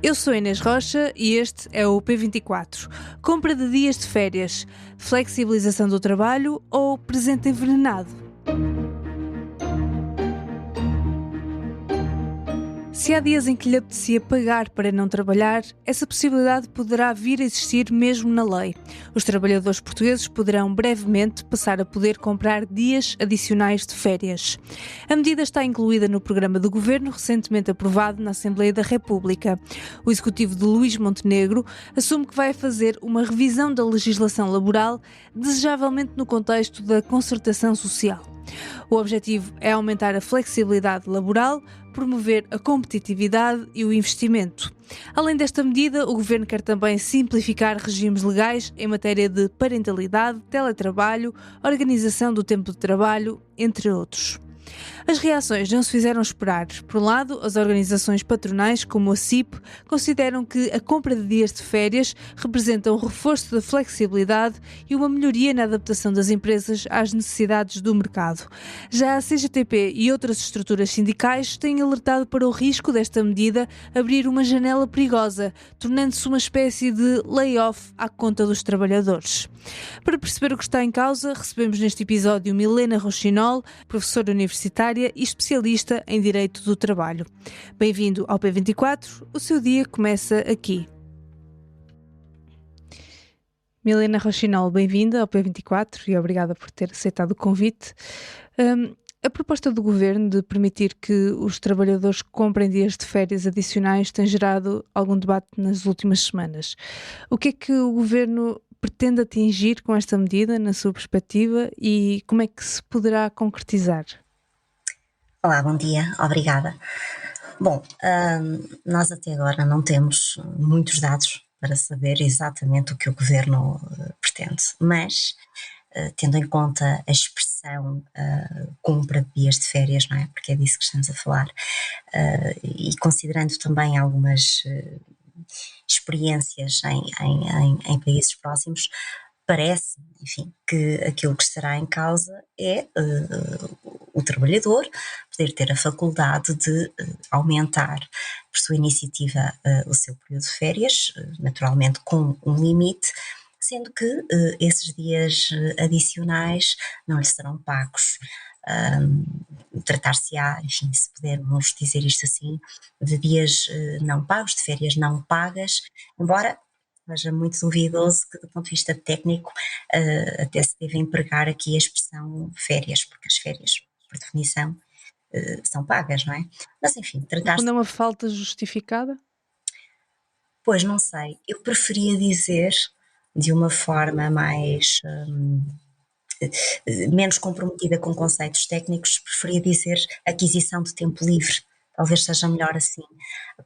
Eu sou Inês Rocha e este é o P24. Compra de dias de férias, flexibilização do trabalho ou presente envenenado? Se há dias em que lhe apetecia pagar para não trabalhar, essa possibilidade poderá vir a existir mesmo na lei. Os trabalhadores portugueses poderão brevemente passar a poder comprar dias adicionais de férias. A medida está incluída no programa do Governo recentemente aprovado na Assembleia da República. O executivo de Luís Montenegro assume que vai fazer uma revisão da legislação laboral, desejavelmente no contexto da concertação social. O objetivo é aumentar a flexibilidade laboral, promover a competitividade e o investimento. Além desta medida, o Governo quer também simplificar regimes legais em matéria de parentalidade, teletrabalho, organização do tempo de trabalho, entre outros. As reações não se fizeram esperar. Por um lado, as organizações patronais, como a CIP, consideram que a compra de dias de férias representa um reforço da flexibilidade e uma melhoria na adaptação das empresas às necessidades do mercado. Já a CGTP e outras estruturas sindicais têm alertado para o risco desta medida abrir uma janela perigosa, tornando-se uma espécie de layoff à conta dos trabalhadores. Para perceber o que está em causa, recebemos neste episódio Milena Rochinol, professora universitária e especialista em Direito do Trabalho. Bem-vindo ao P24, o seu dia começa aqui. Milena Rochinol, bem-vinda ao P24 e obrigada por ter aceitado o convite. A proposta do Governo de permitir que os trabalhadores comprem dias de férias adicionais tem gerado algum debate nas últimas semanas. O que é que o Governo pretende atingir com esta medida, na sua perspectiva, e como é que se poderá concretizar? Olá, bom dia, obrigada. Bom, nós até agora não temos muitos dados para saber exatamente o que o Governo pretende, mas tendo em conta a expressão compra de dias de férias, não é? Porque é disso que estamos a falar, e considerando também algumas experiências em países próximos, parece, enfim, que aquilo que estará em causa é o trabalhador poder ter a faculdade de aumentar, por sua iniciativa, o seu período de férias, naturalmente com um limite, sendo que esses dias adicionais não lhe serão pagos. Tratar-se-á, enfim, se pudermos dizer isto assim, de dias não pagos, de férias não pagas, embora seja muito duvidoso que, do ponto de vista técnico, até se deve empregar aqui a expressão férias, porque as férias, por definição, são pagas, não é? Mas, enfim, No tratar-se. fundo, é uma falta justificada? Pois, não sei, eu preferia dizer de uma forma mais. Menos comprometida com conceitos técnicos, preferia dizer aquisição de tempo livre. Talvez seja melhor assim,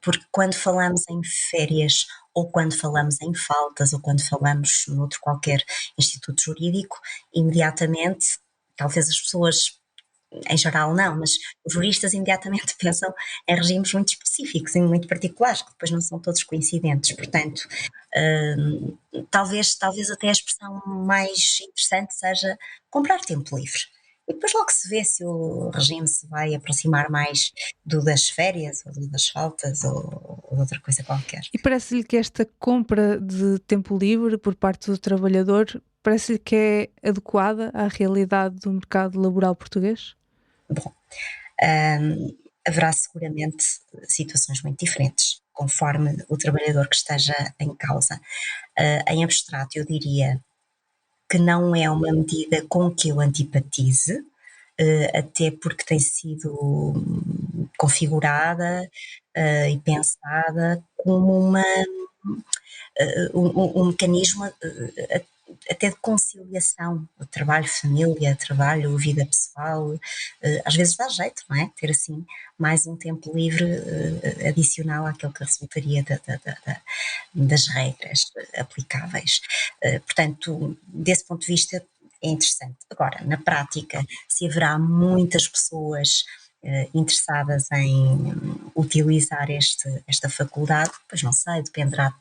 porque quando falamos em férias, ou quando falamos em faltas, ou quando falamos noutro qualquer instituto jurídico, imediatamente, talvez as pessoas em geral não, mas os juristas imediatamente pensam em regimes muito específicos e muito particulares, que depois não são todos coincidentes, portanto, talvez até a expressão mais interessante seja comprar tempo livre. E depois logo se vê se o regime se vai aproximar mais do das férias, ou do das faltas, ou de outra coisa qualquer. E parece-lhe que esta compra de tempo livre por parte do trabalhador, parece-lhe que é adequada à realidade do mercado laboral português? Bom, haverá seguramente situações muito diferentes, conforme o trabalhador que esteja em causa. Em abstrato, eu diria que não é uma medida com que eu antipatize, até porque tem sido configurada e pensada como um mecanismo até de conciliação, o trabalho, família, trabalho, vida pessoal, às vezes dá jeito, não é? Ter assim mais um tempo livre adicional àquele que resultaria das regras aplicáveis. Portanto, desse ponto de vista é interessante. Agora, na prática, se haverá muitas pessoas interessadas em utilizar esta faculdade, pois não sei, dependerá,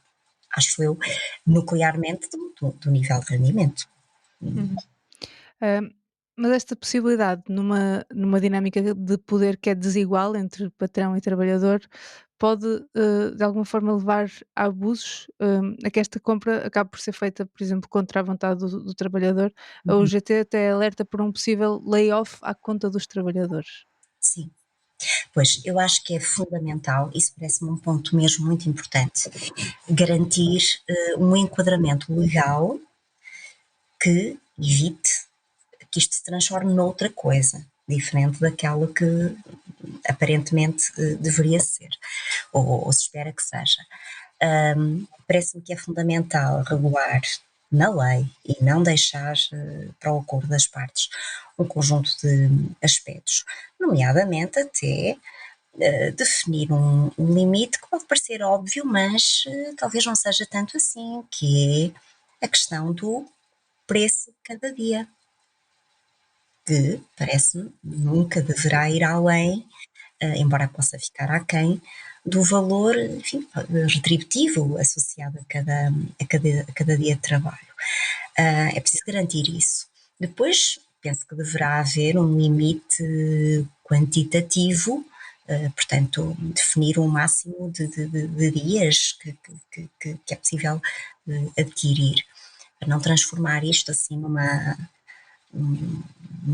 acho eu, nuclearmente do nível de rendimento. Uhum. Mas esta possibilidade numa dinâmica de poder que é desigual entre patrão e trabalhador, pode de alguma forma levar a abusos, a que esta compra acabe por ser feita, por exemplo, contra a vontade do trabalhador. A Uhum. UGT até alerta por um possível layoff à conta dos trabalhadores. Sim. Pois, eu acho que é fundamental, isso parece-me um ponto mesmo muito importante, garantir, um enquadramento legal que evite que isto se transforme noutra coisa, diferente daquela que aparentemente deveria ser, ou se espera que seja. Parece-me que é fundamental regular na lei e não deixar para o acordo das partes um conjunto de aspectos, nomeadamente até definir um limite que pode parecer óbvio, mas talvez não seja tanto assim, que é a questão do preço de cada dia, que parece-me nunca deverá ir além, embora possa ficar aquém, do valor, enfim, retributivo associado a cada dia de trabalho. É preciso garantir isso. Depois, penso que deverá haver um limite quantitativo, portanto, definir um máximo de dias que é possível adquirir, para não transformar isto assim numa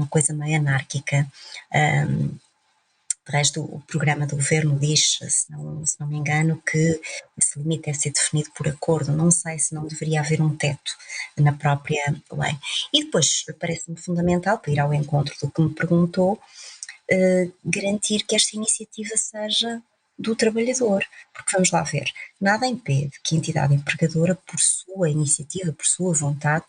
coisa meio anárquica. De resto, o programa do governo diz, se não me engano, que esse limite deve ser definido por acordo. Não sei se não deveria haver um teto na própria lei. E depois, parece-me fundamental, para ir ao encontro do que me perguntou, garantir que esta iniciativa seja do trabalhador. Porque vamos lá ver, nada impede que a entidade empregadora, por sua iniciativa, por sua vontade,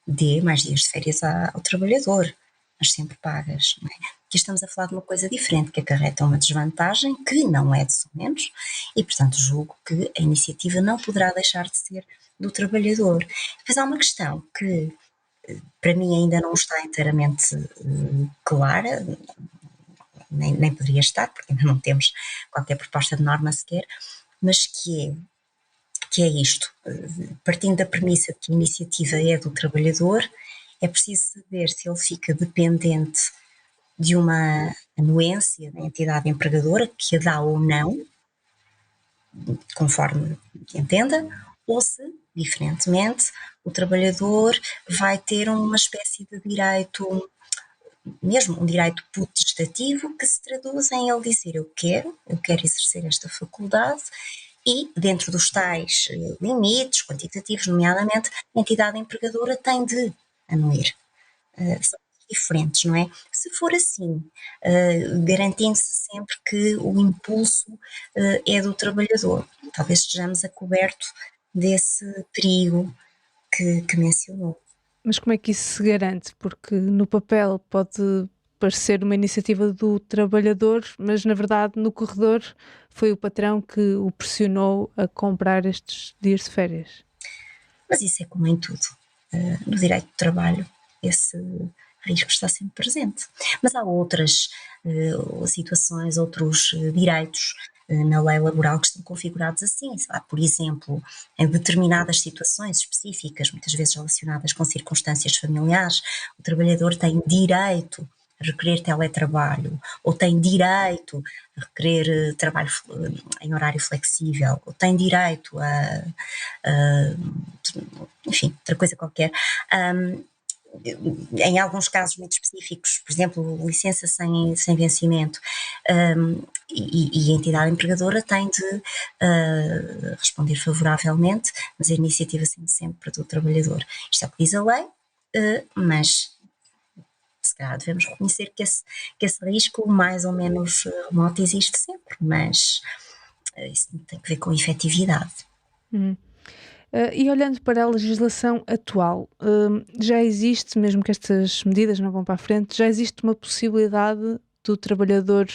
dê mais dias de férias ao trabalhador, mas sempre pagas. Não é? Aqui estamos a falar de uma coisa diferente, que acarreta uma desvantagem, que não é de somenos, e portanto julgo que a iniciativa não poderá deixar de ser do trabalhador. Mas há uma questão que para mim ainda não está inteiramente clara, nem poderia estar, porque ainda não temos qualquer proposta de norma sequer, mas que é isto, partindo da premissa de que a iniciativa é do trabalhador, é preciso saber se ele fica dependente de uma anuência da entidade empregadora, que a dá ou não, conforme entenda, ou se, diferentemente, o trabalhador vai ter uma espécie de direito, mesmo um direito potestativo, que se traduz em ele dizer eu quero exercer esta faculdade e, dentro dos tais limites quantitativos, nomeadamente, a entidade empregadora tem de anuir. São diferentes, não é? Se for assim, garantindo-se sempre que o impulso é do trabalhador, talvez estejamos a coberto desse perigo que mencionou. Mas como é que isso se garante? Porque no papel pode parecer uma iniciativa do trabalhador, mas na verdade no corredor foi o patrão que o pressionou a comprar estes dias de férias. Mas isso é como em tudo. No direito do trabalho, esse risco está sempre presente. Mas há outras situações, outros direitos na lei laboral que estão configurados assim. Sei lá, por exemplo, em determinadas situações específicas, muitas vezes relacionadas com circunstâncias familiares, o trabalhador tem direito a requerer teletrabalho, ou tem direito a requerer trabalho em horário flexível, ou tem direito enfim, outra coisa qualquer. Em alguns casos muito específicos, por exemplo, licença sem vencimento, e a entidade empregadora tem de responder favoravelmente, mas a iniciativa sendo sempre do trabalhador. Isto é o que diz a lei, mas se calhar devemos reconhecer que esse risco mais ou menos remoto existe sempre, mas isso tem que ver com efetividade. Uhum. E olhando para a legislação atual, já existe, mesmo que estas medidas não vão para a frente, já existe uma possibilidade do trabalhador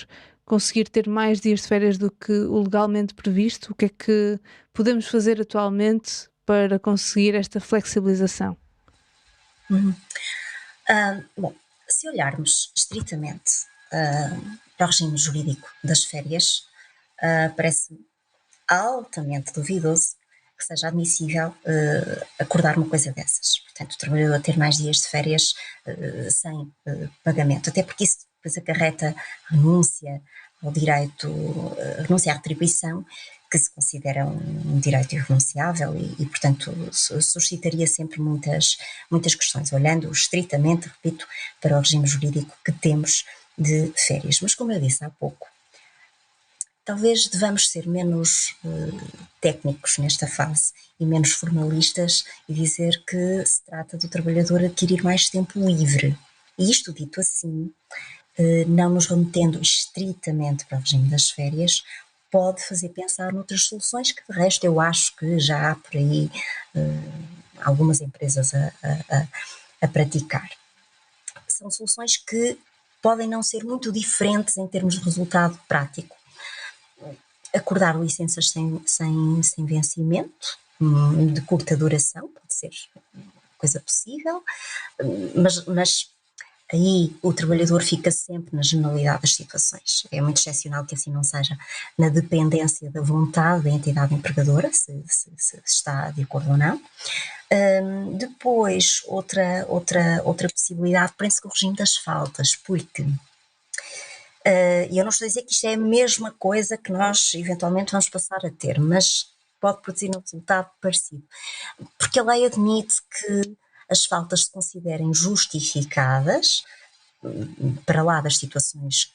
conseguir ter mais dias de férias do que o legalmente previsto? O que é que podemos fazer atualmente para conseguir esta flexibilização? Bom, se olharmos estritamente para o regime jurídico das férias, parece altamente duvidoso que seja admissível acordar uma coisa dessas. Portanto, o trabalhador ter mais dias de férias sem pagamento, até porque isso depois acarreta renúncia ao direito, renunciar à retribuição, que se considera um direito irrenunciável e portanto, suscitaria sempre muitas questões, olhando estritamente, repito, para o regime jurídico que temos de férias. Mas, como eu disse há pouco, talvez devamos ser menos técnicos nesta fase e menos formalistas e dizer que se trata do trabalhador adquirir mais tempo livre. E isto dito assim, não nos remetendo estritamente para o regime das férias, pode fazer pensar noutras soluções que, de resto, eu acho que já há por aí algumas empresas a praticar. São soluções que podem não ser muito diferentes em termos de resultado prático. Acordar licenças sem vencimento, de curta duração, pode ser coisa possível, mas aí o trabalhador fica sempre na generalidade das situações. É muito excepcional que assim não seja, na dependência da vontade da entidade empregadora, se está de acordo ou não. Depois, outra possibilidade, prende-se com o regime das faltas, porque e eu não estou a dizer que isto é a mesma coisa que nós eventualmente vamos passar a ter, mas pode produzir um resultado parecido. Porque a lei admite que as faltas se considerem justificadas, para lá das situações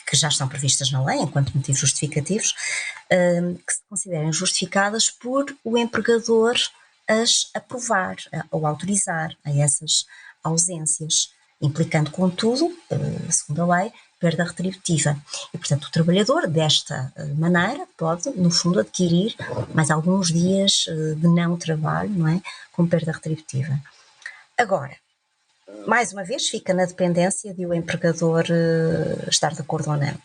que já estão previstas na lei, enquanto motivos justificativos, que se considerem justificadas por o empregador as aprovar ou autorizar a essas ausências, implicando, contudo, segundo a lei, perda retributiva. E, portanto, o trabalhador, desta maneira, pode, no fundo, adquirir mais alguns dias de não trabalho, não é? Com perda retributiva. Agora, mais uma vez, fica na dependência de o empregador estar de acordo ou não.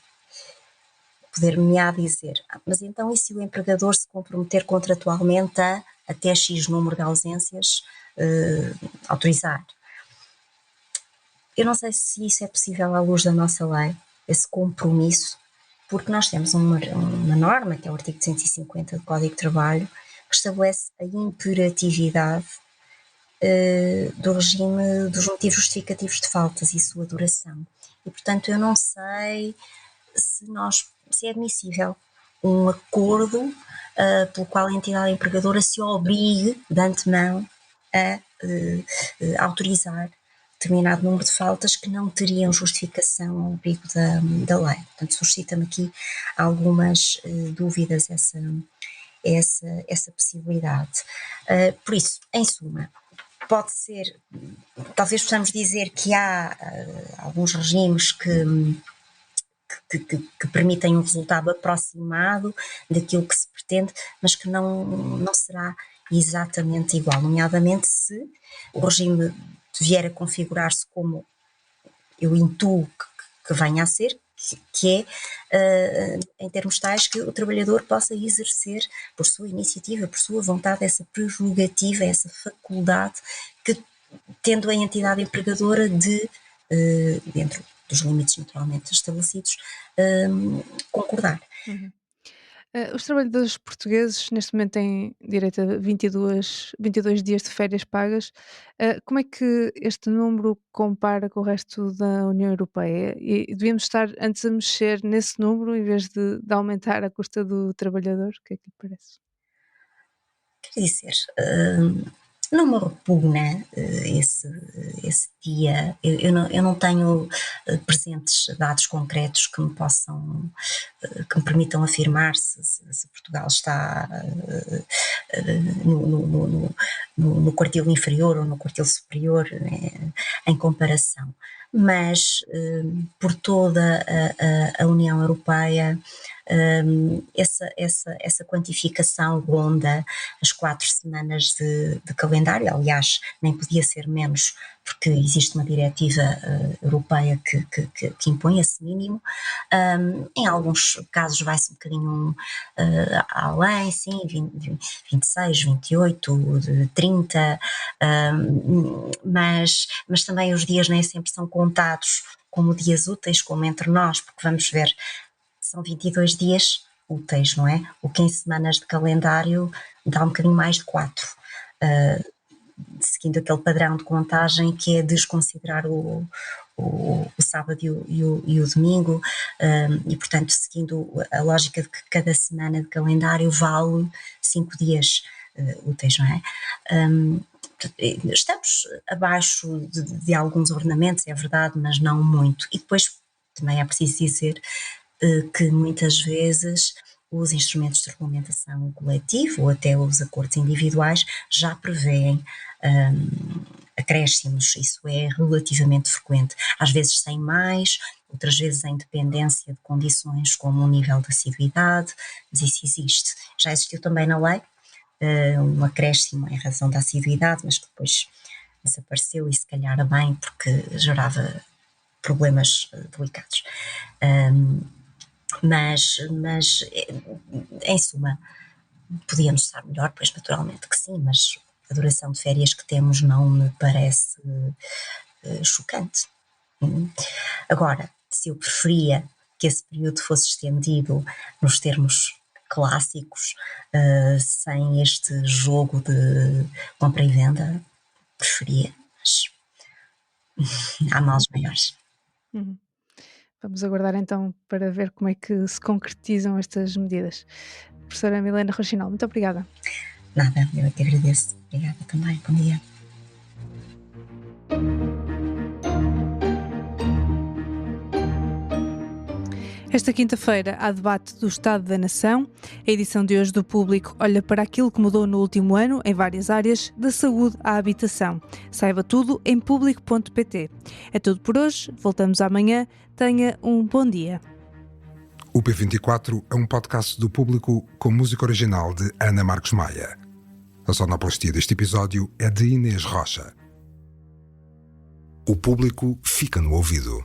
Poder-me-á dizer, mas então e se o empregador se comprometer contratualmente a até X número de ausências autorizar? Eu não sei se isso é possível à luz da nossa lei, esse compromisso, porque nós temos uma norma, que é o artigo 150 do Código de Trabalho, que estabelece a imperatividade do regime dos motivos justificativos de faltas e sua duração. E, portanto, eu não sei se é admissível um acordo pelo qual a entidade empregadora se obrigue de antemão a autorizar determinado número de faltas que não teriam justificação ao abrigo da lei. Portanto, suscita-me aqui algumas dúvidas essa possibilidade. Por isso, em suma, pode ser, talvez possamos dizer que há alguns regimes que permitem um resultado aproximado daquilo que se pretende, mas que não será exatamente igual, nomeadamente se o regime vier a configurar-se como eu intuo que venha a ser, que é, em termos tais, que o trabalhador possa exercer, por sua iniciativa, por sua vontade, essa prerrogativa, essa faculdade, que tendo a entidade empregadora de, dentro dos limites naturalmente estabelecidos, concordar. Uhum. Os trabalhadores portugueses neste momento têm direito a 22 dias de férias pagas. Como é que este número compara com o resto da União Europeia? E devíamos estar antes a mexer nesse número em vez de aumentar a custa do trabalhador? O que é que lhe parece? Quer dizer, não me repugna esse dia. Eu não tenho presentes dados concretos que me possam, que me permitam afirmar se Portugal está no quartil inferior ou no quartil superior, né, em comparação. Mas por toda a União Europeia, essa quantificação ronda as 4 semanas de calendário, aliás, nem podia ser menos, porque existe uma diretiva europeia que impõe esse mínimo. Em alguns casos vai-se um bocadinho além, sim, 26, 28, 30, mas também os dias nem sempre são contados como dias úteis, como entre nós, porque vamos ver, são 22 dias úteis, não é? O que em semanas de calendário dá um bocadinho mais de 4. seguindo aquele padrão de contagem que é desconsiderar o sábado e o domingo, e portanto seguindo a lógica de que cada semana de calendário vale 5 dias úteis, não é? Estamos abaixo de alguns ornamentos, é verdade, mas não muito. E depois também é preciso dizer que muitas vezes os instrumentos de regulamentação coletiva ou até os acordos individuais já prevêem acréscimos, isso é relativamente frequente, às vezes sem mais, outras vezes em dependência de condições como o nível de assiduidade, mas isso existe. Já existiu também na lei um acréscimo em razão da assiduidade, mas que depois desapareceu e se calhar bem porque gerava problemas delicados. Mas em suma, podíamos estar melhor, pois naturalmente que sim, mas a duração de férias que temos não me parece chocante. Agora, se eu preferia que esse período fosse estendido nos termos clássicos, sem este jogo de compra e venda, preferia, mas há males maiores. Uhum. Vamos aguardar então para ver como é que se concretizam estas medidas. Professora Milena Rochinol, muito obrigada. Nada, eu é que agradeço. Obrigada também, bom dia. Esta quinta-feira há debate do Estado da Nação. A edição de hoje do Público olha para aquilo que mudou no último ano em várias áreas, da saúde à habitação. Saiba tudo em público.pt. É tudo por hoje, voltamos amanhã. Tenha um bom dia. O P24 é um podcast do Público com música original de Ana Marques Maia. A sonoplastia deste episódio é de Inês Rocha. O Público fica no ouvido.